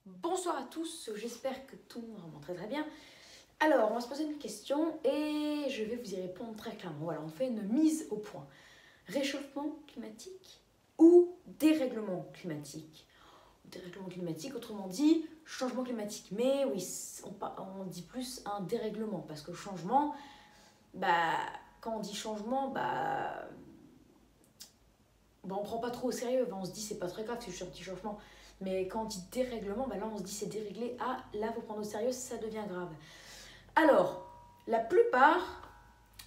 Bonsoir à tous, j'espère que tout le monde va très bien. Alors, on va se poser une question et je vais vous y répondre très clairement. Voilà, on fait une mise au point. Réchauffement climatique ou dérèglement climatique? Dérèglement climatique, autrement dit, changement climatique. Mais oui, on dit plus un dérèglement parce que changement, quand on dit changement, on prend pas trop au sérieux. On se dit c'est pas très grave, c'est juste un petit changement. Mais quand on dit dérèglement, là on se dit c'est déréglé. Ah, là faut prendre au sérieux, ça devient grave. Alors, la plupart,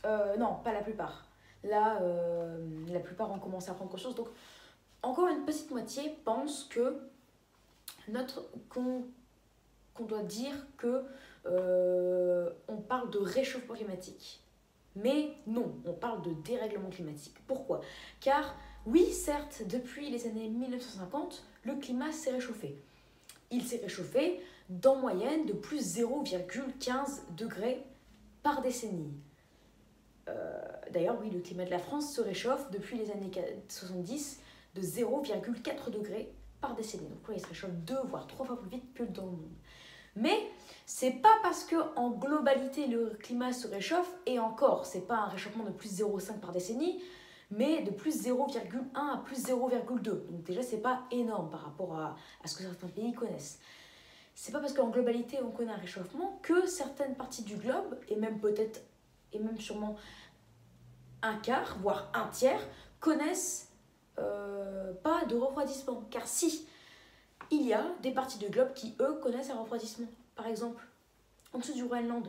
non, pas la plupart. Là, la plupart ont commencé à prendre conscience. Donc, encore une petite moitié pense que qu'on doit dire que on parle de réchauffement climatique. Mais non, on parle de dérèglement climatique. Pourquoi? Car oui, certes, depuis les années 1950, le climat s'est réchauffé. Il s'est réchauffé d'en moyenne de plus 0,15 degrés par décennie. D'ailleurs, oui, le climat de la France se réchauffe depuis les années 70 de 0,4 degrés par décennie. Donc oui, il se réchauffe 2 voire 3 fois plus vite que dans le monde. Mais c'est pas parce que en globalité le climat se réchauffe, et encore, c'est pas un réchauffement de plus 0,5 par décennie, mais de plus 0,1 à plus 0,2. Donc déjà, c'est pas énorme par rapport à ce que certains pays connaissent. C'est pas parce qu'en globalité on connaît un réchauffement que certaines parties du globe, et même peut-être, et même sûrement un quart, voire un tiers, connaissent pas de refroidissement. Car si, il y a des parties du globe qui, eux, connaissent un refroidissement. Par exemple, en dessous du Groenland,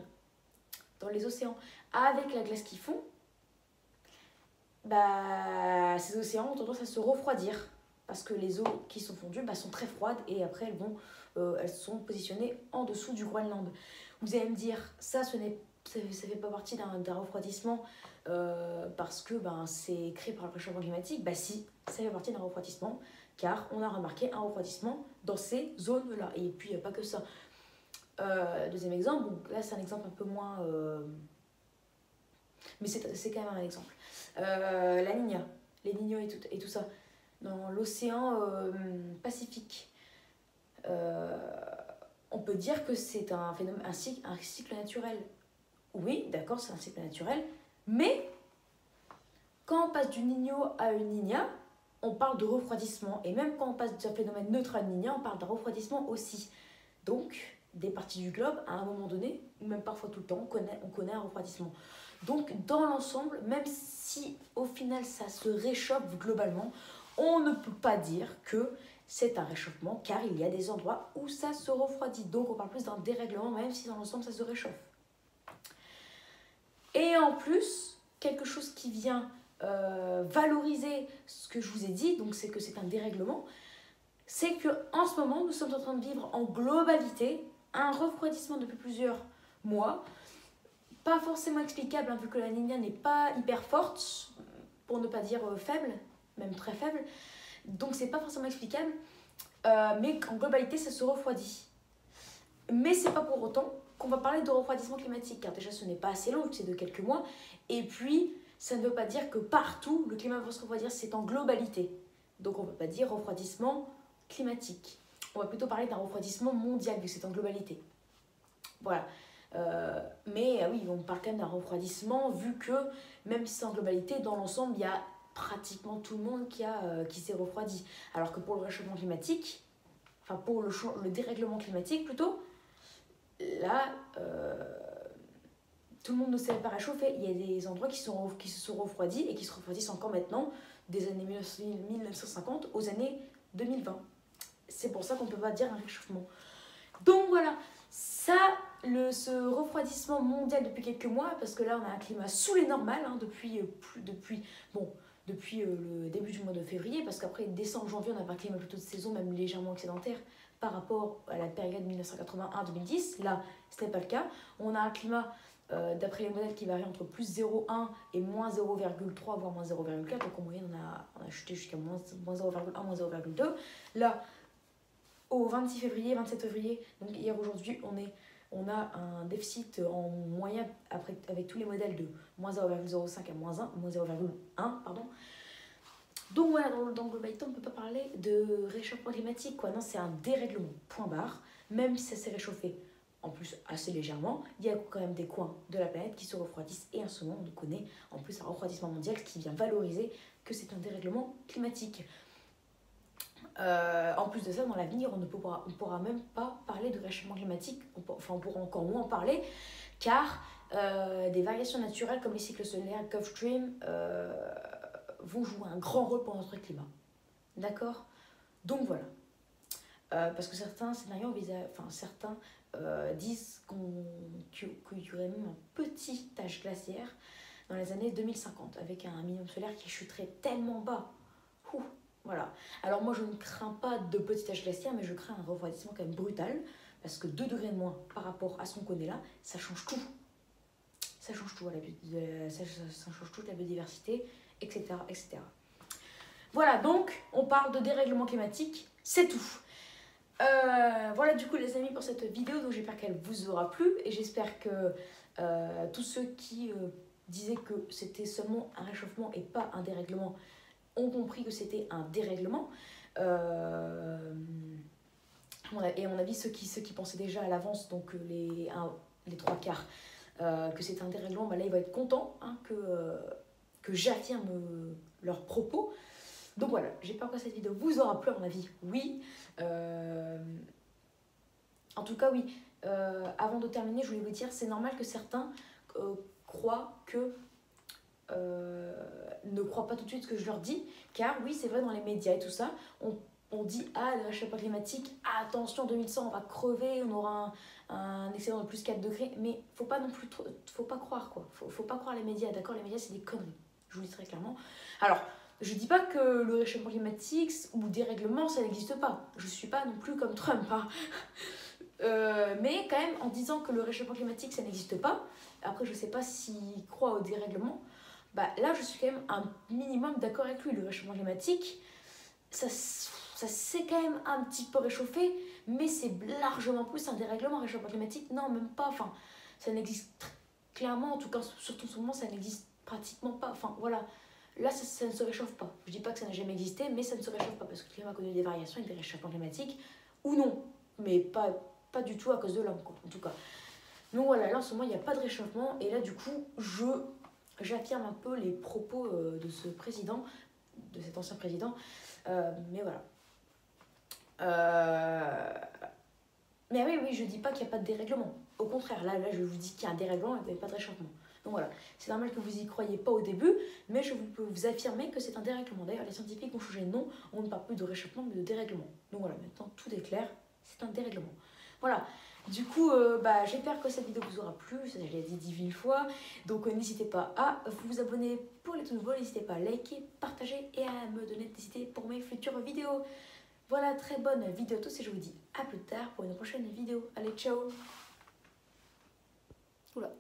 dans les océans, avec la glace qui fond, ces océans ont tendance à se refroidir parce que les eaux qui sont fondues sont très froides et après elles sont positionnées en dessous du Groenland. Vous allez me dire, ça fait pas partie d'un refroidissement parce que c'est créé par le réchauffement climatique. Si, ça fait partie d'un refroidissement car on a remarqué un refroidissement dans ces zones-là. Et puis il n'y a pas que ça. Deuxième exemple, donc là c'est un exemple un peu moins... mais c'est quand même un exemple. La Niña, les Niños et tout ça, dans l'océan Pacifique. On peut dire que c'est un phénomène, un cycle naturel. Oui, d'accord, c'est un cycle naturel, mais quand on passe du Niño à une Niña, on parle de refroidissement. Et même quand on passe d'un phénomène neutre à une Niña, on parle d'un refroidissement aussi. Donc, des parties du globe, à un moment donné, ou même parfois tout le temps, on connaît un refroidissement. Donc, dans l'ensemble, même si au final ça se réchauffe globalement, on ne peut pas dire que c'est un réchauffement, car il y a des endroits où ça se refroidit. Donc, on parle plus d'un dérèglement, même si dans l'ensemble ça se réchauffe. Et en plus, quelque chose qui vient valoriser ce que je vous ai dit, donc c'est que c'est un dérèglement, c'est qu'en ce moment, nous sommes en train de vivre en globalité un refroidissement depuis plusieurs mois, pas forcément explicable, vu que la Niña n'est pas hyper forte, pour ne pas dire faible, même très faible, donc c'est pas forcément explicable, mais en globalité, ça se refroidit. Mais c'est pas pour autant qu'on va parler de refroidissement climatique, car déjà ce n'est pas assez long, c'est de quelques mois, et puis ça ne veut pas dire que partout le climat va se refroidir, c'est en globalité. Donc on ne peut pas dire refroidissement climatique. On va plutôt parler d'un refroidissement mondial, vu que c'est en globalité. Voilà. Mais oui, on parle quand même d'un refroidissement, vu que même si c'est en globalité, dans l'ensemble, il y a pratiquement tout le monde qui s'est refroidi. Alors que pour le réchauffement climatique, enfin pour le dérèglement climatique plutôt, là, tout le monde ne s'est pas réchauffé. Il y a des endroits qui se sont refroidis et qui se refroidissent encore maintenant, des années 1950 aux années 2020. C'est pour ça qu'on ne peut pas dire un réchauffement. Donc voilà, ce refroidissement mondial depuis quelques mois, parce que là on a un climat sous les normales depuis le début du mois de février, parce qu'après décembre, janvier, on avait un climat plutôt de saison, même légèrement excédentaire par rapport à la période 1981-2010. Là, ce n'est pas le cas. On a un climat, d'après les modèles, qui varie entre plus 0,1 et moins 0,3, voire moins 0,4. Donc en moyenne, on a chuté jusqu'à moins 0,1, moins 0,2. Là, au 26 février, 27 février, donc hier, aujourd'hui, on a un déficit en moyen, avec tous les modèles, de moins 0,05 à moins 0,1, pardon. Donc voilà, dans globalité, on ne peut pas parler de réchauffement climatique, quoi. Non, c'est un dérèglement, point barre. Même si ça s'est réchauffé, en plus assez légèrement, il y a quand même des coins de la planète qui se refroidissent. Et en ce moment, on connaît en plus un refroidissement mondial qui vient valoriser que c'est un dérèglement climatique. En plus de ça, dans l'avenir, on ne pourra même pas parler de réchauffement climatique, on pourra encore moins en parler, car des variations naturelles comme les cycles solaires, Gulf Stream, vont jouer un grand rôle pour notre climat. D'accord? Donc voilà. Parce que certains scénarios disent qu'il y aurait même un petit âge glaciaire dans les années 2050, avec un minimum solaire qui chuterait tellement bas. Ouh, voilà. Alors moi je ne crains pas de petit âge glaciaire, mais je crains un refroidissement quand même brutal, parce que 2 degrés de moins par rapport à ce qu'on connaît là, ça change tout. Ça change tout, ça change toute la biodiversité, etc., etc. Voilà, donc on parle de dérèglement climatique, c'est tout. Voilà du coup les amis pour cette vidéo, donc j'espère qu'elle vous aura plu et j'espère que tous ceux qui disaient que c'était seulement un réchauffement et pas un dérèglement ont compris que c'était un dérèglement. Et à mon avis, ceux qui pensaient déjà à l'avance, donc les 3/4, que c'est un dérèglement, bah là ils vont être contents hein, que j'affirme leurs propos. Donc voilà, j'espère que cette vidéo vous aura plu, à mon avis, oui. En tout cas, oui. Avant de terminer, je voulais vous dire, c'est normal que certains croient que... ne croient pas tout de suite ce que je leur dis, car oui, c'est vrai, dans les médias et tout ça, on dit « Ah, le réchauffement climatique, attention, 2100, on va crever, on aura un excédent de plus 4 degrés. » Mais faut pas non plus faut pas croire, quoi. Faut pas croire les médias, d'accord? Les médias, c'est des conneries. Je vous le dis très clairement. Alors, je dis pas que le réchauffement climatique ou dérèglement, ça n'existe pas. Je suis pas non plus comme Trump, hein. Mais quand même, en disant que le réchauffement climatique, ça n'existe pas, après, je sais pas s'il croit au dérèglement, bah là, je suis quand même un minimum d'accord avec lui. Le réchauffement climatique, ça s'est quand même un petit peu réchauffé, mais c'est largement plus un dérèglement. Réchauffement climatique, non, même pas. Enfin, ça n'existe clairement, en tout cas, surtout en ce moment, ça n'existe pratiquement pas. Enfin, voilà. Là, ça ne se réchauffe pas. Je dis pas que ça n'a jamais existé, mais ça ne se réchauffe pas parce que le climat a connu des variations avec des réchauffements climatiques, ou non, mais pas du tout à cause de l'homme, quoi, en tout cas. Donc voilà, là en ce moment, il n'y a pas de réchauffement, et là, du coup, j'affirme un peu les propos de ce président, de cet ancien président, mais voilà. Mais oui, je dis pas qu'il n'y a pas de dérèglement. Au contraire, là je vous dis qu'il y a un dérèglement et qu'il n'y a pas de réchauffement. Donc voilà, c'est normal que vous y croyez pas au début, mais je peux vous affirmer que c'est un dérèglement. D'ailleurs, les scientifiques ont changé de nom, on ne parle plus de réchauffement, mais de dérèglement. Donc voilà, maintenant tout est clair, c'est un dérèglement. Voilà, du coup, j'espère que cette vidéo vous aura plu, ça je l'ai dit 10 000 fois. Donc n'hésitez pas à vous abonner pour les tout nouveaux, n'hésitez pas à liker, partager et à me donner des idées pour mes futures vidéos. Voilà, très bonne vidéo à tous et je vous dis à plus tard pour une prochaine vidéo. Allez, ciao! Oula.